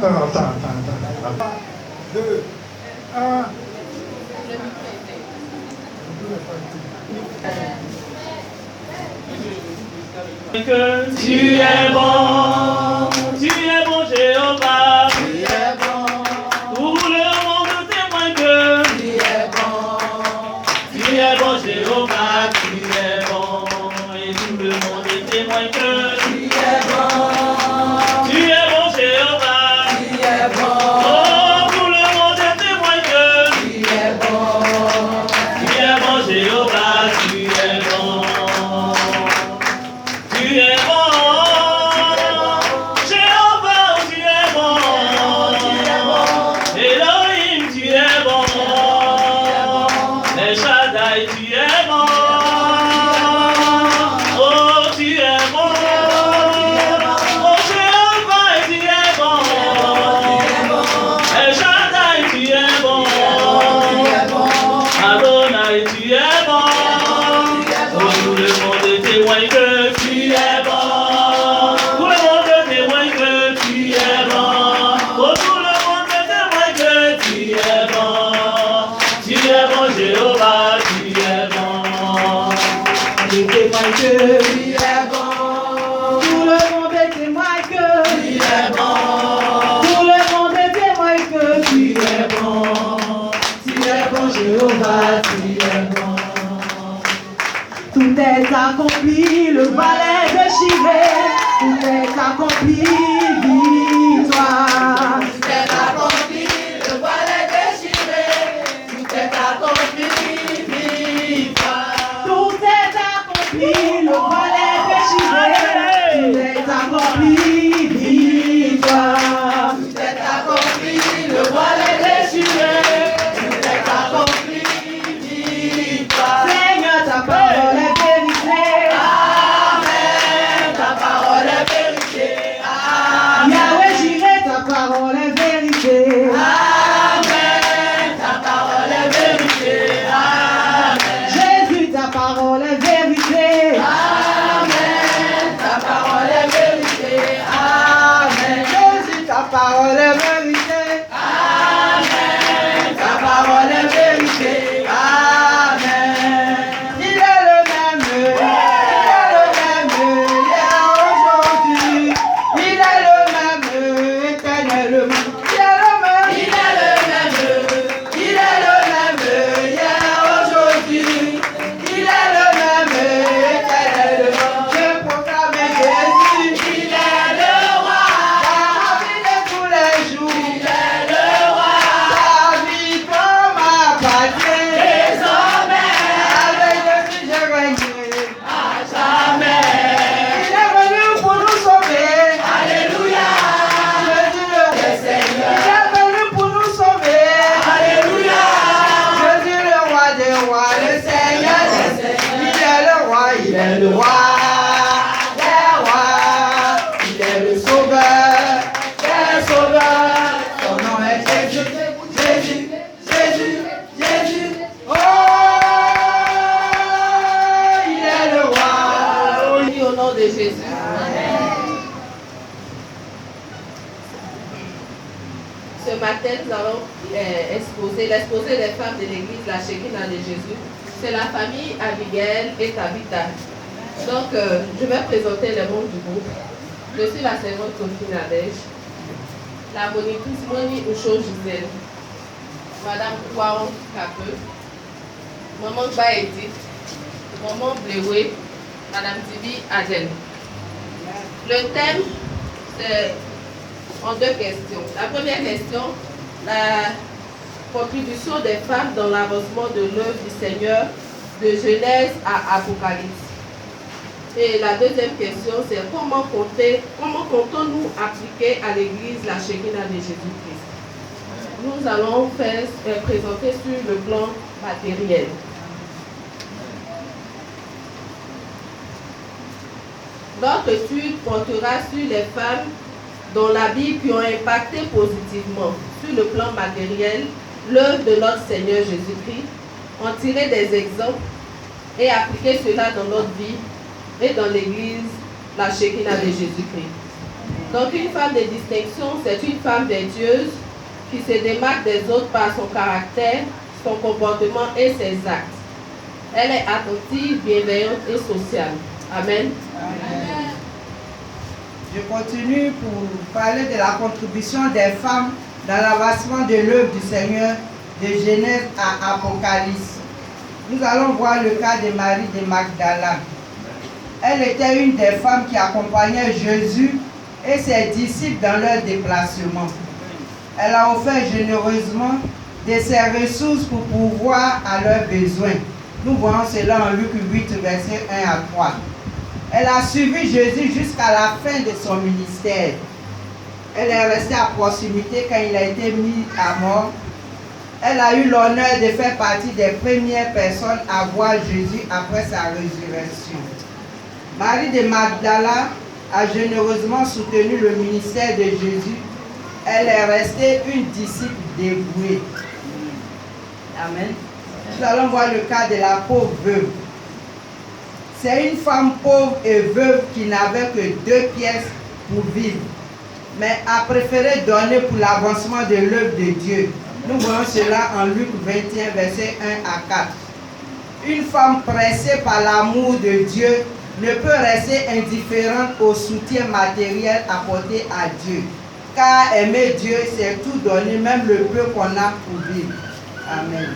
Attends. 2, 1. Que tu es bon Jéhovah, tu es bon. Tout le monde témoigne que tu es bon Jéhovah, tu es bon. Et tout le monde témoigne que tu es bon Jéhovah, tu es bon. Oh, tout le monde témoigne que tu es bon Jéhovah, tu es bon. Tu es bon, Jéhovah, tu es bon, Elohim, tu es bon, El Shaddai, tu es bon, oh, tu es bon, oh, Jéhovah, tu es bon, El Shaddai, tu es bon, Adonai, tu es bon, oh, tout le monde témoigne que tu es bon. Tout le monde témoigne que tu es bon. Oh, tout le monde témoigne que tu es bon. Tu es bon, Jéhovah, tu es bon. Je témoigne que tu es bon. Tout le monde témoigne que tu es bon. Tout le monde témoigne que tu es bon. Tu es bon, Jéhovah, tu es bon. Tout est accompli, le balai déchiré. Tout est accompli, victoire. Tout est accompli, le balai déchiré. Tout est accompli, victoire. Tout est accompli, le balai déchiré. Tout est accompli, victoire. Tout est accompli, le balai déchiré. Tout est accompli, victoire. Seigneur, ta parole est vérité. Amen. Ta parole est vérité. Amen. Yahweh Jireh, ta parole est vérité. Amen. Ta parole est vérité. Amen. Jésus, ta parole est vérité. Amen. Ta parole est vérité. Amen. Jésus, ta parole est vérité. Amen. Ta parole est vérité. Amen. Il est le même hier, aujourd'hui. Il est le même éternellement. Il est le même hier, aujourd'hui. Il est le même éternellement. Je proclame Jésus. Il est le roi. La vie de tous les jours. Il est le roi. La vie comme appartient. Désormais. Avec Jésus, je régnerai à jamais. Il est venu pour nous sauver. Alléluia. Jésus le roi. Seigneur. Il est venu pour nous sauver. Alléluia. Jésus le roi des rois, le Seigneur des seigneurs. Il est le roi, il est le roi des rois. Il est le sauveur des sauveurs. Son nom est Jésus, Jésus, Jésus, Jésus. Oh, il est le roi. Oui, au nom de Jésus. Ce matin, nous allons exposer l'exposé des femmes de l'église, la Shekinah de Jésus. C'est la famille Abigail et Tabitha. Donc, je vais présenter les membres du groupe. Je suis la servante Sophie Nadège, la monitrice Moni Oucho Gisèle, Madame Kouaron Capeux, Maman Baédith, Maman Bléoué, Madame Tibi Adel. Le thème, c'est en deux questions. La première question, la contribution des femmes dans l'avancement de l'œuvre du Seigneur de Genèse à Apocalypse. Et la deuxième question, c'est comment comptons-nous appliquer à l'Église la Shekinah de Jésus-Christ. Nous allons présenter sur le plan matériel. Notre étude portera sur les femmes dans la Bible qui ont impacté positivement sur le plan matériel l'œuvre de notre Seigneur Jésus-Christ, en tirer des exemples et appliquer cela dans notre vie et dans l'Église, la Shekinah de Jésus-Christ. Donc une femme de distinction, c'est une femme vertueuse qui se démarque des autres par son caractère, son comportement et ses actes. Elle est attentive, bienveillante et sociale. Amen. Amen. Je continue pour parler de la contribution des femmes dans l'avancement de l'œuvre du Seigneur de Genèse à Apocalypse. Nous allons voir le cas de Marie de Magdala. Elle était une des femmes qui accompagnaient Jésus et ses disciples dans leur déplacement. Elle a offert généreusement de ses ressources pour pourvoir à leurs besoins. Nous voyons cela en Luc 8, versets 1 à 3. Elle a suivi Jésus jusqu'à la fin de son ministère. Elle est restée à proximité quand il a été mis à mort. Elle a eu l'honneur de faire partie des premières personnes à voir Jésus après sa résurrection. Marie de Magdala a généreusement soutenu le ministère de Jésus. Elle est restée une disciple dévouée. Amen. Nous allons voir le cas de la pauvre veuve. C'est une femme pauvre et veuve qui n'avait que 2 pièces pour vivre, mais a préféré donner pour l'avancement de l'œuvre de Dieu. Nous voyons cela en Luc 21, versets 1 à 4. Une femme pressée par l'amour de Dieu ne peut rester indifférente au soutien matériel apporté à Dieu. Car aimer Dieu, c'est tout donner, même le peu qu'on a pour vivre. Amen.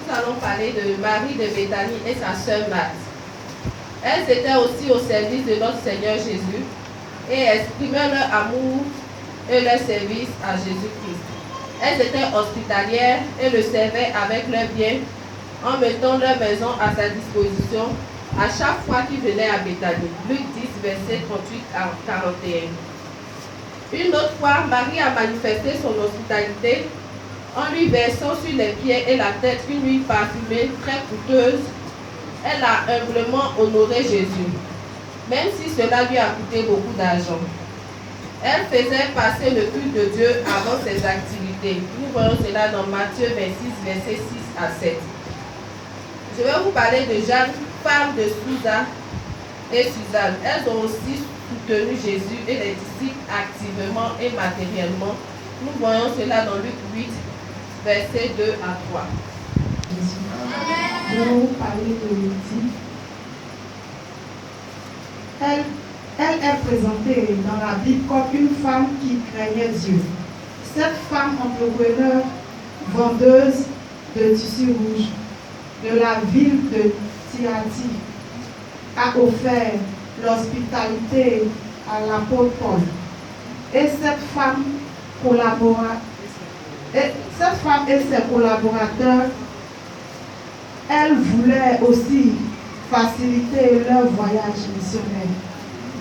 Nous allons parler de Marie de Béthanie et sa sœur Marthe. Elles étaient aussi au service de notre Seigneur Jésus et exprimaient leur amour et leur service à Jésus-Christ. Elles étaient hospitalières et le servaient avec leurs biens en mettant leur maison à sa disposition à chaque fois qu'ils venaient à Béthanie. Luc 10, versets 38 à 41. Une autre fois, Marie a manifesté son hospitalité en lui versant sur les pieds et la tête une huile parfumée très coûteuse. Elle a humblement honoré Jésus, même si cela lui a coûté beaucoup d'argent. Elle faisait passer le culte de Dieu avant ses activités. Nous voyons cela dans Matthieu 26, versets 6 à 7. Je vais vous parler de Jeanne, femme de Souza et Suzanne. Elles ont aussi soutenu Jésus et les disciples activement et matériellement. Nous voyons cela dans Luc 8, versets 2 à 3. Je vais vous parler de Lydie. Elle est présentée dans la Bible comme une femme qui craignait Dieu. Cette femme entrepreneur, vendeuse de tissus rouges de la ville de Thyatire, a offert l'hospitalité à l'apôtre Paul. Et cette femme et ses collaborateurs, elles voulaient aussi faciliter leur voyage missionnaire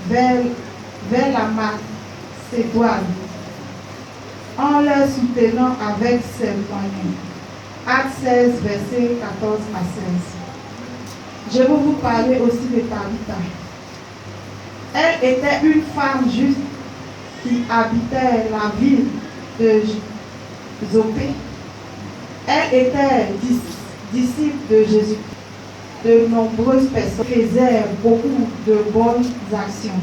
vers la Macédoine en les soutenant avec ses moyens. Actes 16, versets 14 à 16. Je vais vous parler aussi de Tabitha. Elle était une femme juste qui habitait la ville de Jopé. Elle était disciple de Jésus. De nombreuses personnes faisaient beaucoup de bonnes actions.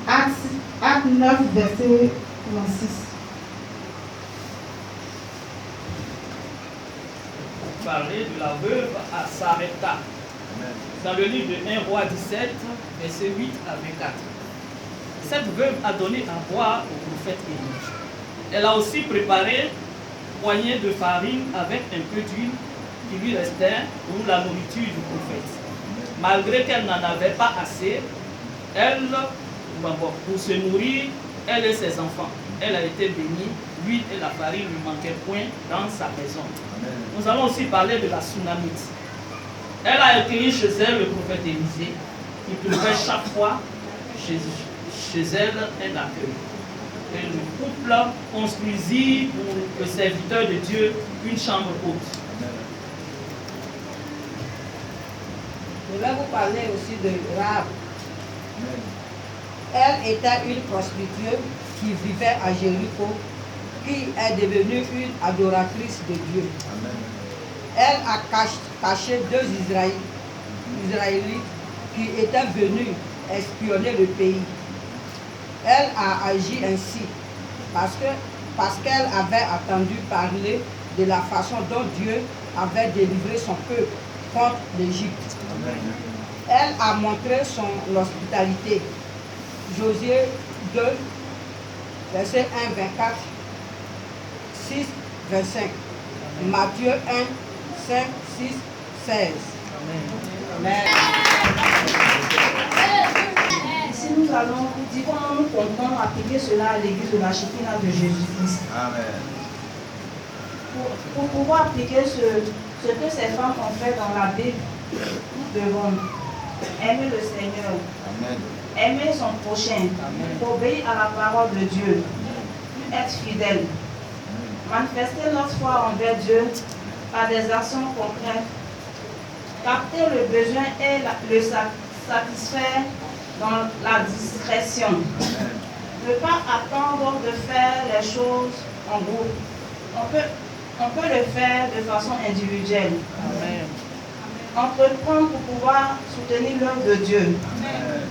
Acte 9, verset 36. Parler de la veuve à Sarepta. Dans le livre de 1 Roi 17, verset 8 à 24. Cette veuve a donné à boire au prophète Élie. Elle a aussi préparé poignée de farine avec un peu d'huile qui lui restait pour la nourriture du prophète. Malgré qu'elle n'en avait pas assez, elle, pour se nourrir, elle et ses enfants, elle a été bénie. L'huile et la farine ne manquaient point dans sa maison. Amen. Nous allons aussi parler de la Sunamite. Elle a accueilli chez elle le prophète Élisée, qui trouvait chaque fois chez elle un accueil. Et le couple construisit pour le serviteur de Dieu une chambre haute. Je vais vous parler aussi de Rahab. Elle était une prostituée qui vivait à Jéricho, qui est devenue une adoratrice de Dieu. Amen. Elle a caché 2 Israélites qui était venu espionner le pays. Elle a agi ainsi parce qu'elle avait entendu parler de la façon dont Dieu avait délivré son peuple contre l'Égypte. Elle a montré son hospitalité. Josué 2, verset 1, 24, 6, 25. Matthieu 1, 5, 6, 16. Amen. Ici, nous allons vous dire comment nous comptons appliquer cela à l'église de la Shekinah de Jésus-Christ. Amen. Pour pouvoir appliquer ce que ces femmes ont fait dans la Bible, nous devons aimer le Seigneur, Amen. aimer son prochain, obéir à la parole de Dieu, être fidèle, manifester notre foi envers Dieu par des actions concrètes, capter le besoin et le satisfaire dans la discrétion. Ne pas attendre de faire les choses en groupe. On peut le faire de façon individuelle. Amen. Entreprendre pour pouvoir soutenir l'œuvre de Dieu. Amen.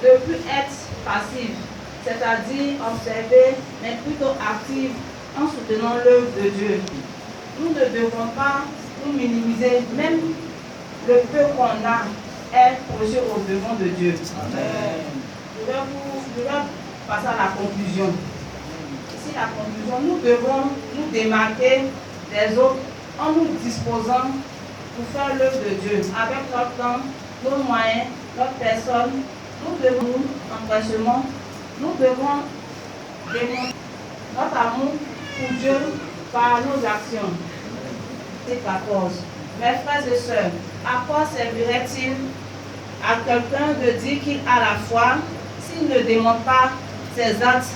Ne plus être passif, c'est-à-dire observer, mais plutôt active en soutenant l'œuvre de Dieu. Nous ne devons pas nous minimiser, même le peu qu'on a est précieux au devant de Dieu. Amen. Je vais passer à la conclusion. Ici, la conclusion, nous devons nous démarquer des autres en nous disposant pour faire l'œuvre de Dieu avec notre temps, nos moyens, notre personne. Nous devons empressement, nous devons démontrer notre amour pour Dieu par nos actions. C'est 14. Mes frères et sœurs, à quoi servirait-il à quelqu'un de dire qu'il a la foi s'il ne démontre pas ses actes?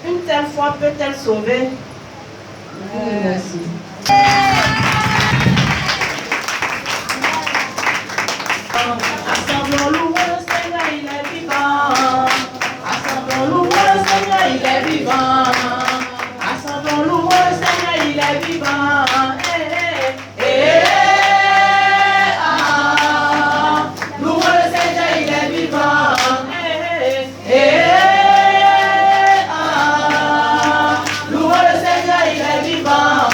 Une telle foi peut-elle sauver? Merci. Assemblons louer le Seigneur, il est vivant. Assemblons louer le Seigneur, il est vivant. Assemblons louer le Seigneur, il est vivant. Louer le Seigneur, il est vivant. Louer le Seigneur, il est vivant.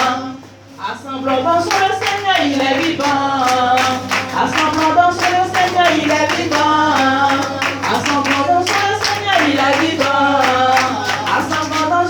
Assemblons dans le Seigneur, il est vivant. Assemblons dans le Seigneur, il est vivant. Assemblons dans le Seigneur, il est vivant. Assemblons dans le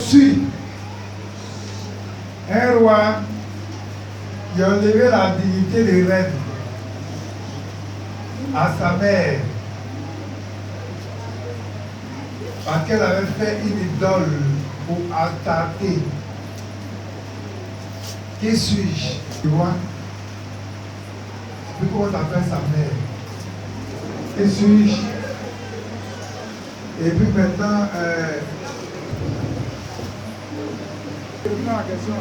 Ensuite, un roi qui a enlevé la dignité de reine à sa mère parce qu'elle avait fait une idole pour Astarté. Qui suis-je? Tu vois? C'est comment t'appelles sa mère. Qui suis-je? Et puis maintenant, je prends la question.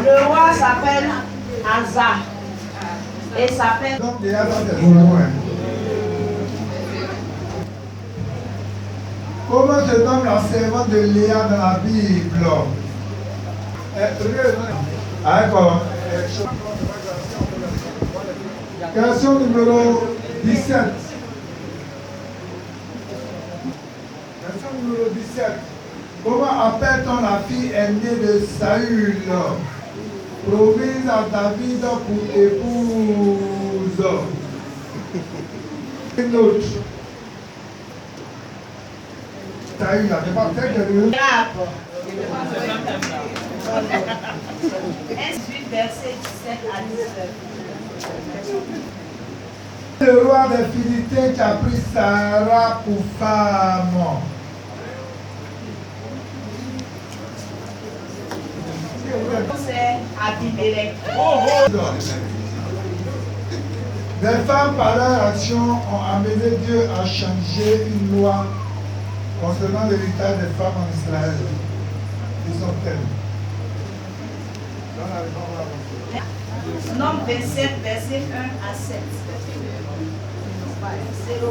Le roi s'appelle Asa. Et s'appelle. Donc, déjà, ça c'est loin. Comment se nomme la servante de Léa dans la Bible? Question numéro 17. Question numéro 17. Comment appelle-t-on la fille aînée de Saül, promise à David pour épouse? Une autre. Saül, là, c'est pas très curieux. 18, verset 17 à 19. Le roi des Philistins qui a pris Sarah pour femme. C'est Abimelech. Les femmes, par leur action, ont amené Dieu à changer une loi concernant l'héritage des femmes en Israël. Ils sont tels. Nombre 27, verset 1 à 7. C'est le